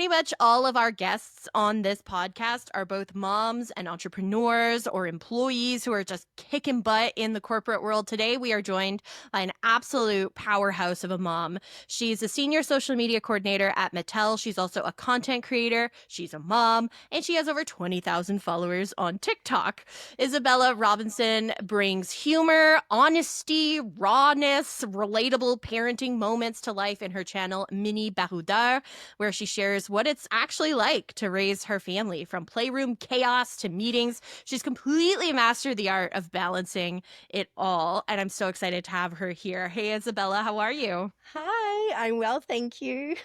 much all of our guests on this podcast are both moms and entrepreneurs or employees who are just kicking butt in the corporate world. Today, we are joined by an absolute powerhouse of a mom. She's a senior social media coordinator at Mattel. She's also a content creator. She's a mom, and she has over 20,000 followers on TikTok. Isabella Robinson brings humor, honesty, rawness, relatable parenting moments to life in her channel, Mini Baroudeur, where she shares what it's actually like to raise her family, from playroom chaos to meetings. She's completely mastered the art of balancing it all, and I'm so excited to have her here. Hey, Isabella, how are you? Hi, I'm well, thank you.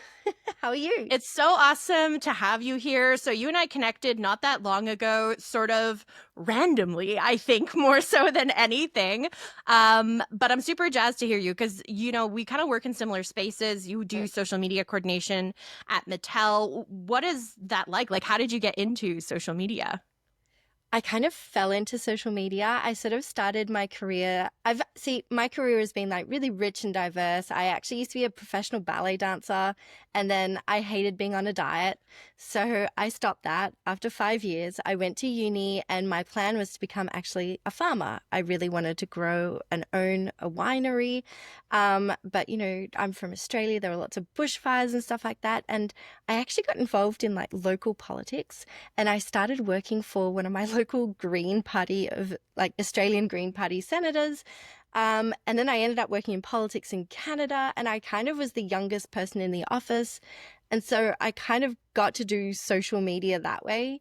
How are you? It's so awesome to have you here. So you and I connected not that long ago, sort of randomly, I think, more so than anything. But I'm super jazzed to hear you because, we kind of work in similar spaces. You do social media coordination at Mattel. What is that like? Like, how did you get into social media? I kind of fell into social media. I sort of started my career. My career has been like really rich and diverse. I actually used to be a professional ballet dancer, and then I hated being on a diet. So I stopped that after 5 years. I went to uni, and my plan was to become actually a farmer. I really wanted to grow and own a winery. But I'm from Australia. There were lots of bushfires and stuff like that. And I actually got involved in like local politics, and I started working for one of my local Green Party of like Australian Green Party senators. And then I ended up working in politics in Canada, and I kind of was the youngest person in the office. And so I kind of got to do social media that way.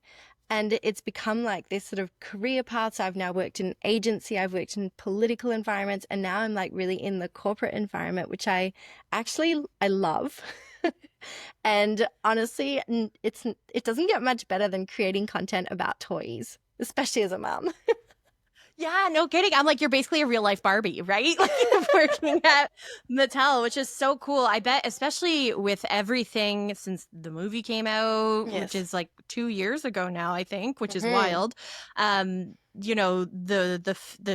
And it's become like this sort of career path. So I've now worked in agency, I've worked in political environments, and now I'm like really in the corporate environment, which I love. And honestly, it doesn't get much better than creating content about toys, especially as a mom. Yeah, no kidding. I'm like, you're basically a real life Barbie, right? Like you're working at Mattel, which is so cool. I bet, especially with everything since the movie came out, which Yes. is like 2 years ago now, I think, which is Hmm. wild. The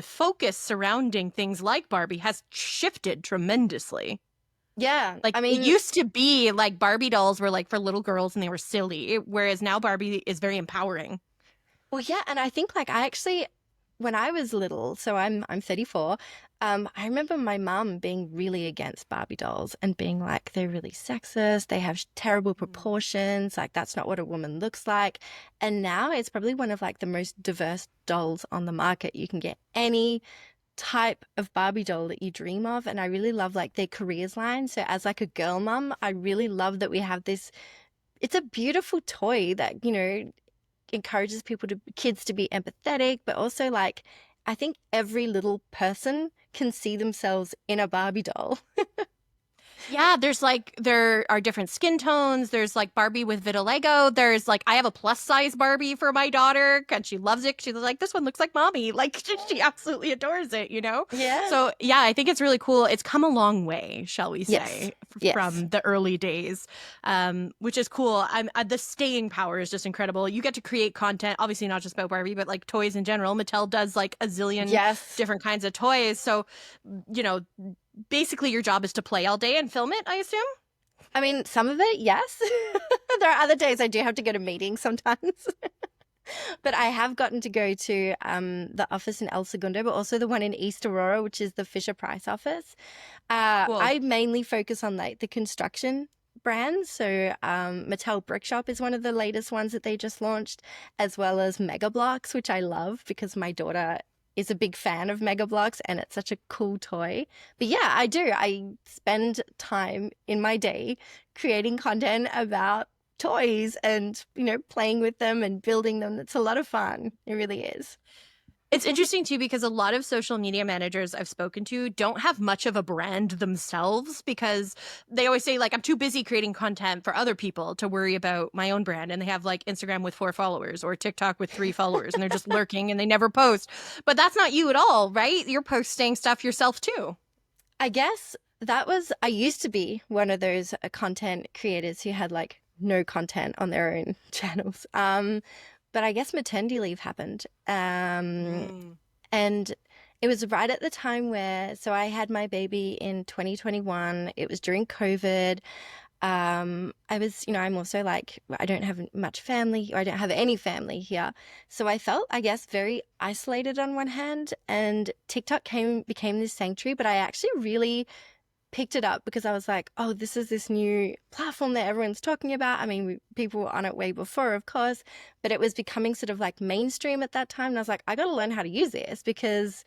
focus surrounding things like Barbie has shifted tremendously. Yeah. Like I it mean, used to be like Barbie dolls were like for little girls and they were silly, whereas now Barbie is very empowering. well, yeah, and I think like I actually, when I was little, so I'm 34, I remember my mum being really against Barbie dolls and being like, they're really sexist, they have terrible proportions, like that's not what a woman looks like. And now it's probably one of like the most diverse dolls on the market. You can get any type of Barbie doll that you dream of, and I really love like their careers line. So as like a girl mum, I really love that we have this. It's a beautiful toy that, encourages kids to be empathetic, but also like I think every little person can see themselves in a Barbie doll. Yeah, there are different skin tones. There's like Barbie with vitiligo. There's like I have a plus size Barbie for my daughter and she loves it. She's like, this one looks like mommy. Like she absolutely adores it. Yeah. So yeah, I think it's really cool. It's come a long way, shall we Yes. say, Yes. from the early days, which is cool. The staying power is just incredible. You get to create content, obviously not just about Barbie, but like toys in general. Mattel does like a zillion Yes. different kinds of toys. So, you know, basically your job is to play all day and film it, I assume. I mean, some of it, yes. There are other days I do have to go to meetings sometimes. But I have gotten to go to the office in El Segundo, but also the one in East Aurora, which is the Fisher Price office. Cool. I mainly focus on like the construction brands. So Mattel Brick Shop is one of the latest ones that they just launched, as well as Mega Bloks, which I love because my daughter is a big fan of Mega Bloks and it's such a cool toy. But yeah, I do. I spend time in my day creating content about toys and, playing with them and building them. It's a lot of fun. It really is. It's interesting too because a lot of social media managers I've spoken to don't have much of a brand themselves because they always say like I'm too busy creating content for other people to worry about my own brand, and they have like Instagram with 4 followers or TikTok with 3 followers and they're just lurking and they never post. But that's not you at all, right? You're posting stuff yourself too. I guess I used to be one of those content creators who had like no content on their own channels. But I guess maternity leave happened. Mm. And it was right at the time so I had my baby in 2021. It was during COVID. I was, I'm also like, I don't have much family, or I don't have any family here. So I felt, I guess, very isolated on one hand, and TikTok became this sanctuary, but I actually really picked it up because I was like, oh, this is this new platform that everyone's talking about. I mean, people were on it way before, of course, but it was becoming sort of like mainstream at that time. And I was like, I got to learn how to use this because,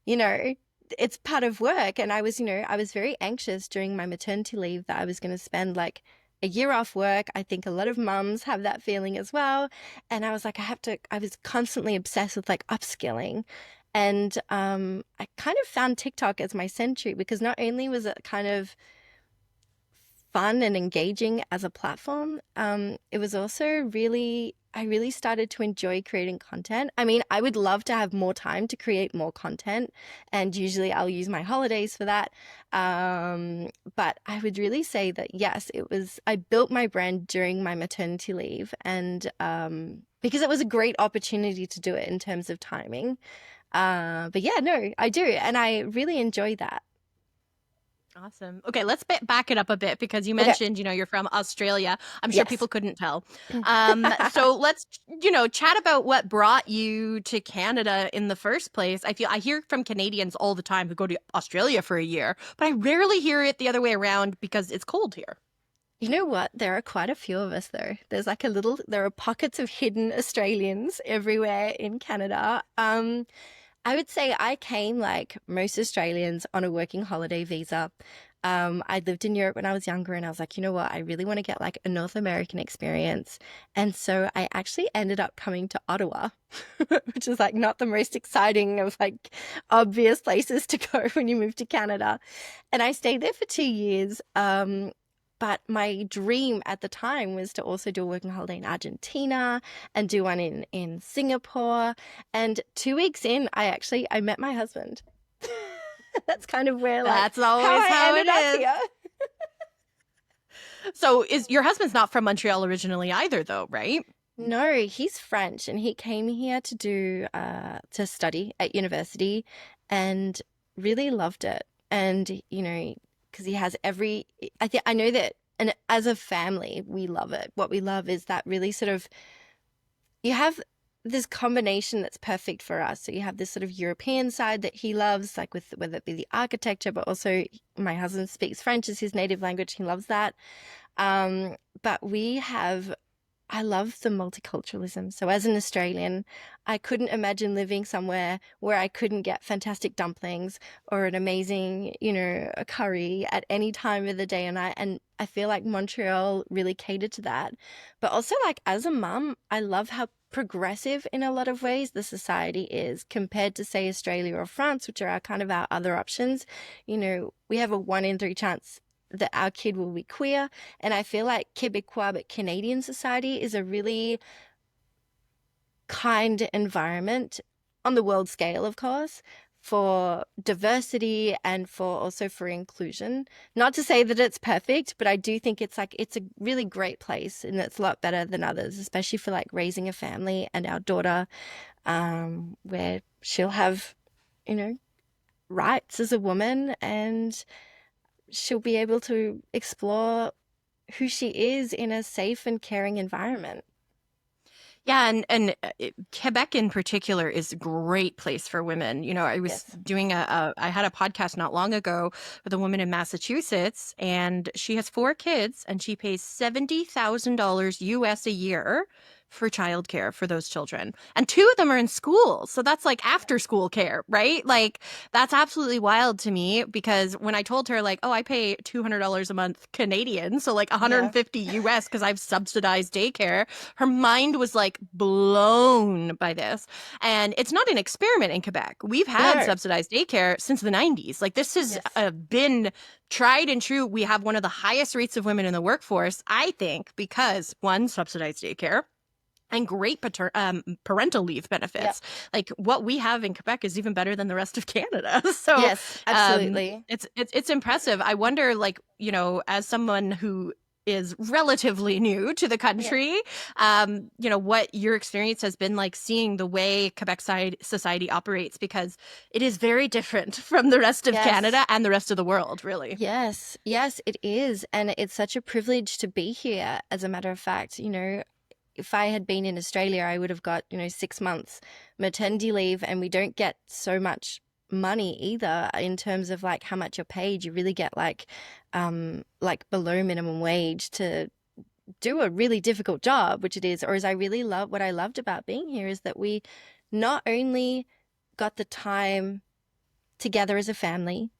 you know, it's part of work. And I was, I was very anxious during my maternity leave that I was going to spend like a year off work. I think a lot of mums have that feeling as well. And I was like, I was constantly obsessed with like upskilling. And I kind of found TikTok as my century because not only was it kind of fun and engaging as a platform, it was also I really started to enjoy creating content. I mean, I would love to have more time to create more content, and usually I'll use my holidays for that. But I would really say that yes, I built my brand during my maternity leave, and because it was a great opportunity to do it in terms of timing. But yeah, no, I do, and I really enjoy that. Awesome. Okay, let's back it up a bit because you Okay. mentioned, you're from Australia. I'm sure people Yes. couldn't tell. So let's, chat about what brought you to Canada in the first place. I hear from Canadians all the time who go to Australia for a year, but I rarely hear it the other way around because it's cold here. You know what? There are quite a few of us, though. There are pockets of hidden Australians everywhere in Canada. I would say I came like most Australians on a working holiday visa. I lived in Europe when I was younger, and I was like, you know what? I really want to get like a North American experience. And so I actually ended up coming to Ottawa, which is like not the most exciting of like obvious places to go when you move to Canada. And I stayed there for 2 years. But my dream at the time was to also do a working holiday in Argentina and do one in Singapore. And 2 weeks in, I met my husband. That's kind of where like That's how always I how it ended up is. here. So is your husband's not from Montreal originally either, though, right? No, he's French, and he came here to study at university and really loved it. And because he has I know that, and as a family, we love it. What we love is that really sort of you have this combination that's perfect for us. So you have this sort of European side that he loves, like with whether it be the architecture, but also my husband speaks French as his native language. He loves that. But I love the multiculturalism. So as an Australian, I couldn't imagine living somewhere where I couldn't get fantastic dumplings or an amazing, a curry at any time of the day and night. And I feel like Montreal really catered to that. But also like as a mum, I love how progressive in a lot of ways the society is compared to say Australia or France, which are kind of our other options. We have a 1 in 3 chance that our kid will be queer. And I feel like Quebecois, but Canadian society is a really kind environment on the world scale, of course, for diversity and for inclusion. Not to say that it's perfect, but I do think it's a really great place and it's a lot better than others, especially for like raising a family and our daughter, where she'll have, you know, rights as a woman and she'll be able to explore who she is in a safe and caring environment. Yeah, and Quebec in particular is a great place for women. I was Yes. doing I had a podcast not long ago with a woman in Massachusetts, and she has 4 kids, and she pays $70,000 US a year for childcare for those children. And 2 of them are in school. So that's like after school care, right? Like that's absolutely wild to me because when I told her like, oh, I pay $200 a month Canadian, so like Yeah. 150 US because I've subsidized daycare, her mind was like blown by this. And it's not an experiment in Quebec. We've had No. subsidized daycare since the 90s. Like this has Yes. been tried and true. We have one of the highest rates of women in the workforce, I think, because one, subsidized daycare and great parental leave Yep. benefits. Like what we have in Quebec is even better than the rest of Canada. So Yes, absolutely. it's impressive. I wonder, like, as someone who is relatively new to the Yeah. country, what your experience has been like seeing the way Quebec side society operates, because it is very different from the rest of Yes. Canada and the rest of the world, really. Yes, yes, it is. And it's such a privilege to be here, as a matter of fact. If I had been in Australia, I would have got, 6 months maternity leave, and we don't get so much money either in terms of like how much you're paid. You really get like below minimum wage to do a really difficult job, which it is. Or as I really love what I loved about being here is that we not only got the time together as a family,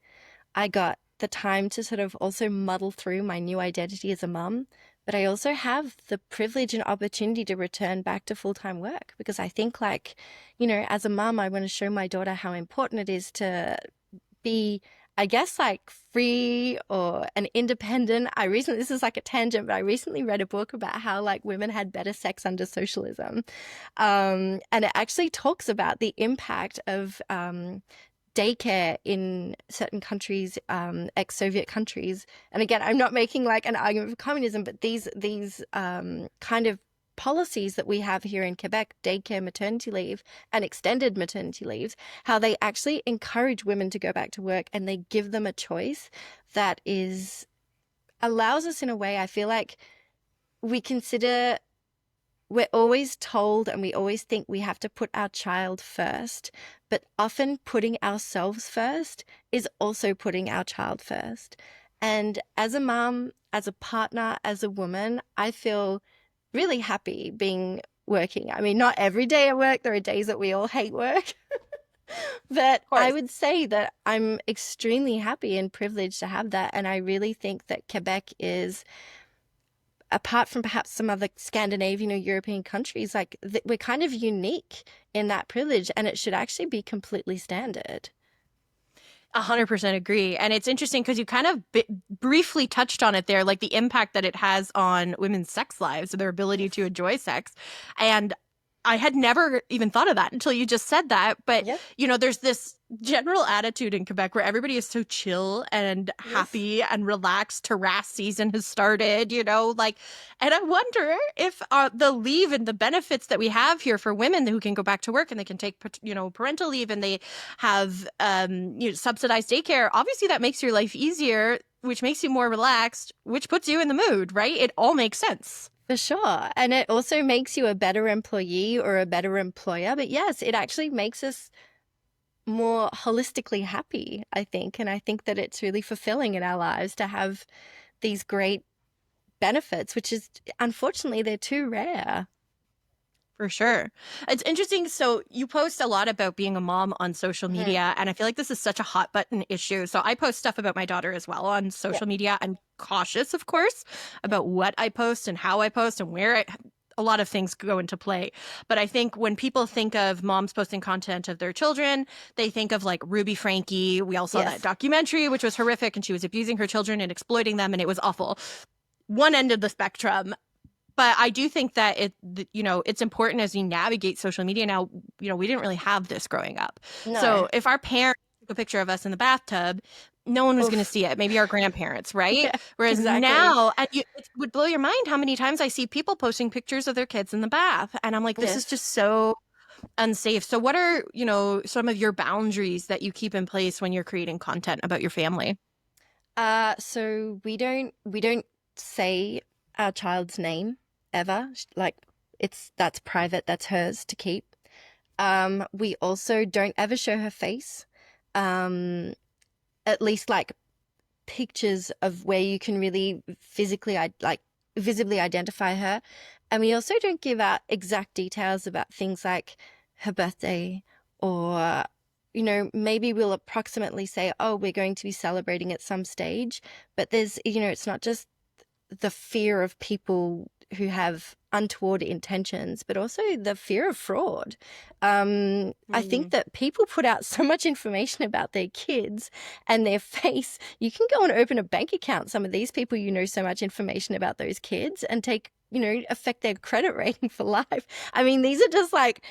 I got the time to sort of also muddle through my new identity as a mum, but I also have the privilege and opportunity to return back to full-time work because I think like, as a mum, I want to show my daughter how important it is to be, I guess, like free or an independent. This is like a tangent, but I recently read a book about how like women had better sex under socialism. And it actually talks about the impact of daycare in certain countries, ex-Soviet countries. And again, I'm not making like an argument for communism, but these kind of policies that we have here in Quebec, daycare, maternity leave, and extended maternity leaves, how they actually encourage women to go back to work and they give them a choice that is allows us in a way. I feel like we consider we're always told and we always think we have to put our child first, but often putting ourselves first is also putting our child first. And as a mom, as a partner, as a woman, I feel really happy being working. I mean, not every day at work, there are days that we all hate work, but Of I course. would say that I'm extremely happy and privileged to have that. And I really think that Quebec is, apart from perhaps some other Scandinavian or European countries, like we're kind of unique in that privilege, and it should actually be completely standard. 100% agree. And it's interesting because you kind of briefly touched on it there, like the impact that it has on women's sex lives and their ability to Yes. enjoy sex. And I had never even thought of that until you just said that. But, Yep. there's this general attitude in Quebec where everybody is so chill and Yes. happy and relaxed. Harass season has started, and I wonder if the leave and the benefits that we have here for women who can go back to work and they can take, parental leave, and they have, subsidized daycare. Obviously, that makes your life easier, which makes you more relaxed, which puts you in the mood, right? It all makes sense. For sure. And it also makes you a better employee or a better employer. But yes, it actually makes us more holistically happy, I think. And I think that it's really fulfilling in our lives to have these great benefits, which is unfortunately they're too rare. For sure. It's interesting. So you post a lot about being a mom on social Mhm. media, and I feel like this is such a hot button issue. So I post stuff about my daughter as well on Yep. social media. I'm cautious, of course, Yep. about what I post and how I post and where a lot of things go into play. But I think when people think of moms posting content of their children, they think of like Ruby Frankie. We all saw that Yes. documentary, which was horrific, and she was abusing her children and exploiting them, and it was awful. One end of the spectrum. But I do think that it's important as we navigate social media now. We didn't really have this growing up. No. So if our parents took a picture of us in the bathtub, no one was going to Oof. see it. Maybe our grandparents, right? Yeah, Whereas exactly. now, it would blow your mind how many times I see people posting pictures of their kids in the bath, and I'm like, this is Yes. just so unsafe. So what are, some of your boundaries that you keep in place when you're creating content about your family? So we don't say our child's name ever. Like that's private, that's hers to keep. We also don't ever show her face. Um, at least like pictures of where you can really like visibly identify her. And we also don't give out exact details about things like her birthday or maybe we'll approximately say, oh, we're going to be celebrating at some stage, but it's not just the fear of people who have untoward intentions, but also the fear of fraud. I think Mm. that people put out so much information about their kids and their face. You can go and open a bank account. Some of these people, so much information about those kids and affect their credit rating for life. I mean, these are just like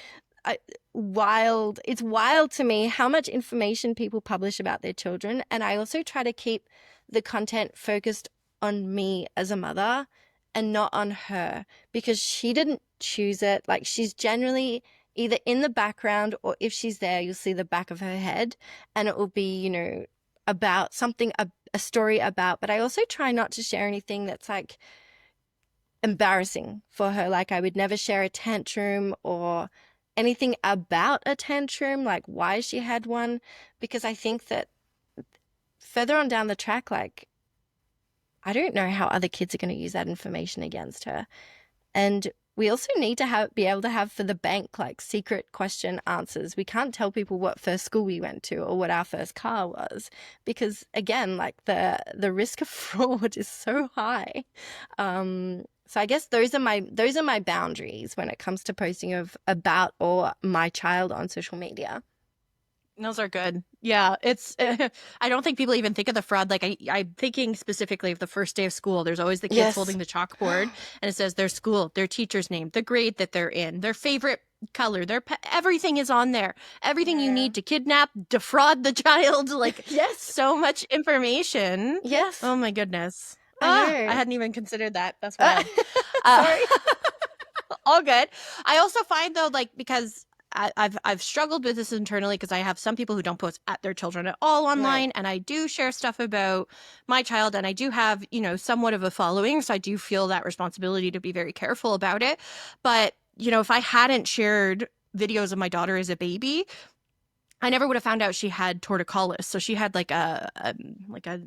wild. It's wild to me how much information people publish about their children. And I also try to keep the content focused on me as a mother and not on her, because she didn't choose it. Like, she's generally either in the background, or if she's there, you'll see the back of her head, and it will be, about something, a story about. But I also try not to share anything that's like embarrassing for her. Like, I would never share a tantrum or anything about a tantrum, like why she had one, because I think that further on down the track, like, I don't know how other kids are going to use that information against her. And we also need to be able to have for the bank, like, secret question answers. We can't tell people what first school we went to or what our first car was, because again, like, the risk of fraud is so high. So I guess those are my boundaries when it comes to posting about or my child on social media. Those are good. Yeah, it's. I don't think people even think of the fraud. Like I'm thinking specifically of the first day of school. There's always the kids Yes. holding the chalkboard, and it says their school, their teacher's name, the grade that they're in, their favorite color, everything is on there. Everything you Yeah. need to kidnap, defraud the child. Like Yes. so much information. Yes. Oh my goodness. I I know. hadn't even considered that. That's wild. Uh, Sorry. all good. I also find though, like because I've struggled with this internally because I have some people who don't post at their children at all Right. online, and I do share stuff about my child, and I do have somewhat of a following, so I do feel that responsibility to be very careful about it. But if I hadn't shared videos of my daughter as a baby, I never would have found out she had torticollis. So she had like a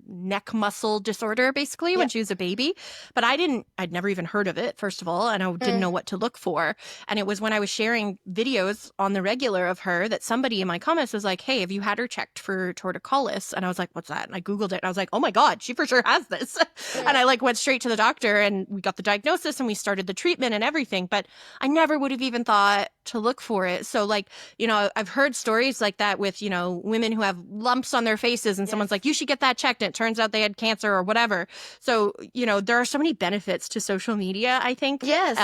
neck muscle disorder basically Yeah. when she was a baby. But I'd never even heard of it, first of all, and I didn't Mm. know what to look for. And it was when I was sharing videos on the regular of her that somebody in my comments was like, "Hey, have you had her checked for torticollis?" And I was like, "What's that?" And I Googled it and I was like, "Oh my God, she for sure has this." And Mm. I like went straight to the doctor and we got the diagnosis and we started the treatment and everything. But I never would have even thought to look for it. So like, I've heard stories like that with, women who have lumps on their faces and someone's Yes. like, you should get that checked. And it turns out they had cancer or whatever. So, there are so many benefits to social media, I think. Yes.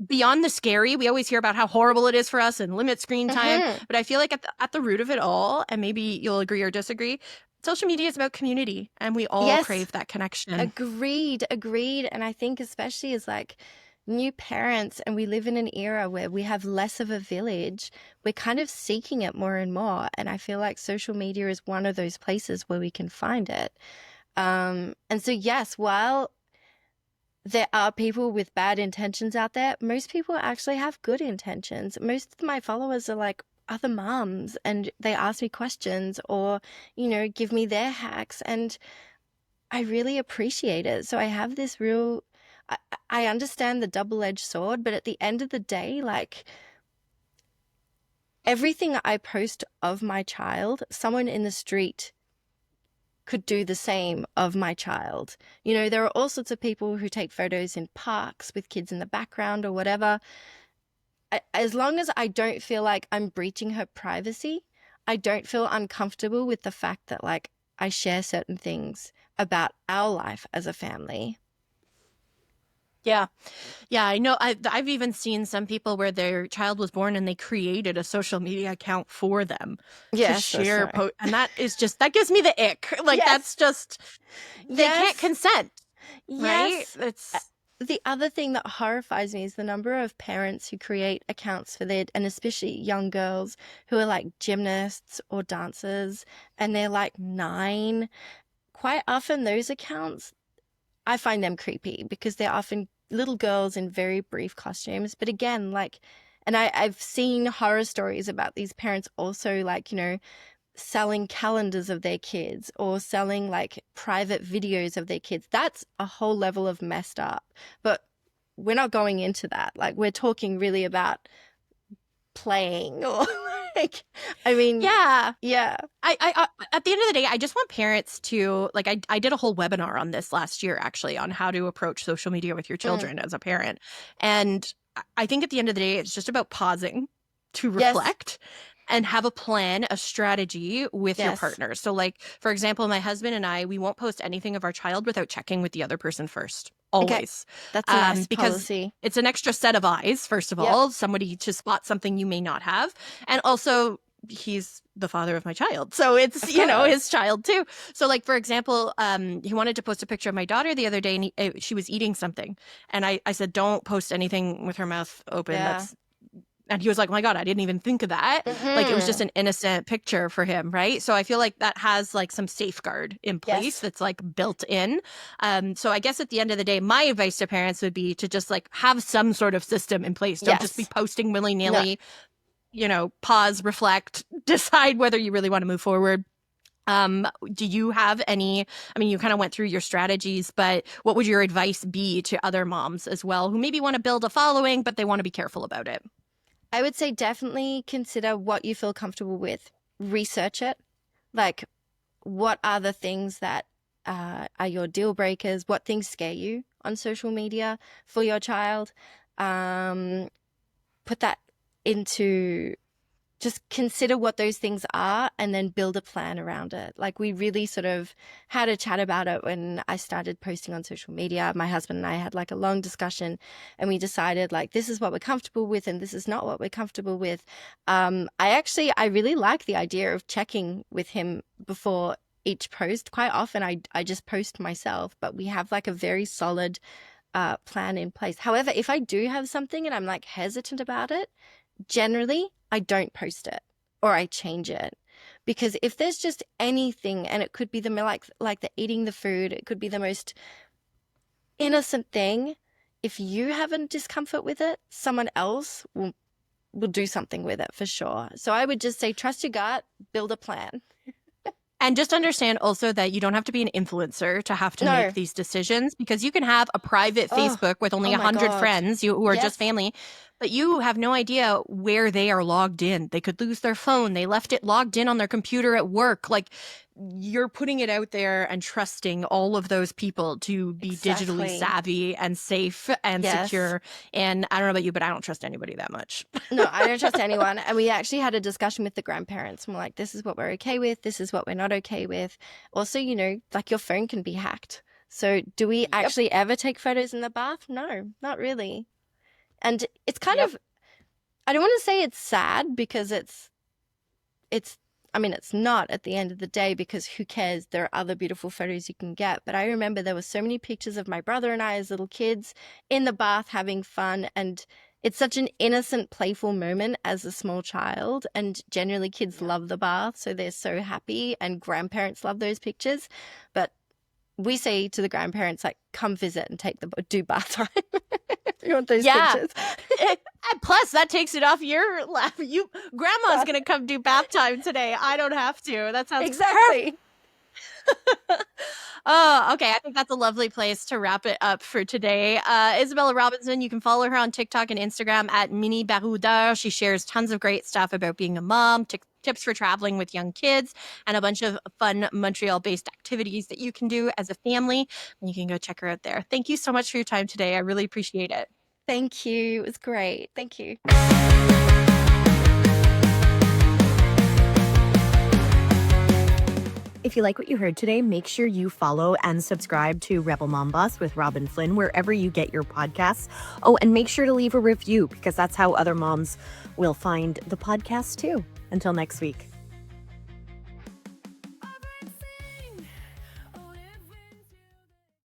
Beyond the scary, we always hear about how horrible it is for us and limit screen time. Mm-hmm. But I feel like at the root of it all, and maybe you'll agree or disagree, social media is about community and we all Yes. crave that connection. Agreed. Agreed. And I think especially as like new parents, and we live in an era where we have less of a village, we're kind of seeking it more and more. And I feel like social media is one of those places where we can find it. And so yes, while there are people with bad intentions out there, most people actually have good intentions. Most of my followers are like other moms, and they ask me questions or, give me their hacks, and I really appreciate it. So I have this real, I understand the double-edged sword, but at the end of the day, like, everything I post of my child, someone in the street could do the same of my child. There are all sorts of people who take photos in parks with kids in the background or whatever. As long as I don't feel like I'm breaching her privacy, I don't feel uncomfortable with the fact that, like, I share certain things about our life as a family. Yeah. Yeah, I know. I've even seen some people where their child was born and they created a social media account for them to Yes, so share sorry. and that gives me the ick. Like Yes, that's just they can't yes, consent, right? yes. It's The other thing that horrifies me is the number of parents who create accounts for and especially young girls who are like gymnasts or dancers, and they're like 9. Quite often, those accounts, I find them creepy because they're often little girls in very brief costumes. But again, like, and I've seen horror stories about these parents also, like, selling calendars of their kids or selling like private videos of their kids. That's a whole level of messed up. But we're not going into that. Like, we're talking really about playing or like, I mean, yeah. yeah. I at the end of the day, I just want parents to like I did a whole webinar on this last year actually on how to approach social media with your Mm. children as a parent. And I think at the end of the day, it's just about pausing to Yes. reflect and have a plan, a strategy with your Yes. partner. So like for example, my husband and I, we won't post anything of our child without checking with the other person first. Okay. Always. That's a nice Because policy. it's an extra set of eyes, first of Yep. all, somebody to spot something you may not have. And also he's the father of my child. So it's, his child too. So like, for example, he wanted to post a picture of my daughter the other day, and she was eating something. And I said, don't post anything with her mouth open. Yeah. And he was like, oh my God, I didn't even think of that. Like, it was just an innocent picture for him, right? So I feel like that has like some safeguard in place that's like built in. So I guess at the end of the day, my advice to parents would be to just like have some sort of system in place. Don't just be posting willy-nilly. Pause, reflect, decide whether you really want to move forward. Do you have any, you kind of went through your strategies, but what would your advice be to other moms as well who maybe want to build a following, but they want to be careful about it? I would say definitely consider what you feel comfortable with. Research it. Like, what are the things that are your deal breakers? What things scare you on social media for your child? Put that into, just consider what those things are and then build a plan around it. Like, we really sort of had a chat about it when I started posting on social media. My husband and I had like a long discussion, and we decided like, this is what we're comfortable with and this is not what we're comfortable with. I really like the idea of checking with him before each post. Quite often I just post myself, but we have like a very solid plan in place. However, if I do have something and I'm like hesitant about it, generally I don't post it or I change it. Because if there's just anything, and it could be like the eating the food, it could be the most innocent thing, if you have a discomfort with it, someone else will do something with it for sure. So I would just say, trust your gut, build a plan. And just understand also that you don't have to be an influencer to have to make these decisions, because you can have a private Facebook with only 100 friends who are just family, but you have no idea where they are logged in. They could lose their phone. They left it logged in on their computer at work. Like, you're putting it out there and trusting all of those people to be digitally savvy and safe and secure. And I don't know about you, but I don't trust anybody that much. No, I don't trust anyone. And we actually had a discussion with the grandparents. And we're like, this is what we're okay with. This is what we're not okay with. Also, like, your phone can be hacked. So do we actually ever take photos in the bath? No, not really. And it's kind of, I don't want to say it's sad, because it's not at the end of the day, because who cares? There are other beautiful photos you can get. But I remember there were so many pictures of my brother and I as little kids in the bath having fun. And it's such an innocent, playful moment as a small child. And generally kids love the bath, so they're so happy, and grandparents love those pictures. But we say to the grandparents, like, come visit and do bath time. You want those pictures? And plus, that takes it off your lap. Grandma's going to come do bath time today. I don't have to. That sounds exactly. Oh, okay. I think that's a lovely place to wrap it up for today. Isabella Robinson, you can follow her on TikTok and Instagram at Mini Baroudeur. She shares tons of great stuff about being a mom, tips for traveling with young kids, and a bunch of fun Montreal-based activities that you can do as a family. And you can go check her out there. Thank you so much for your time today. I really appreciate it. Thank you. It was great. Thank you. If you like what you heard today, make sure you follow and subscribe to Rebel Mom Boss with Robin Flynn wherever you get your podcasts. Oh, and make sure to leave a review, because that's how other moms will find the podcast too. Until next week.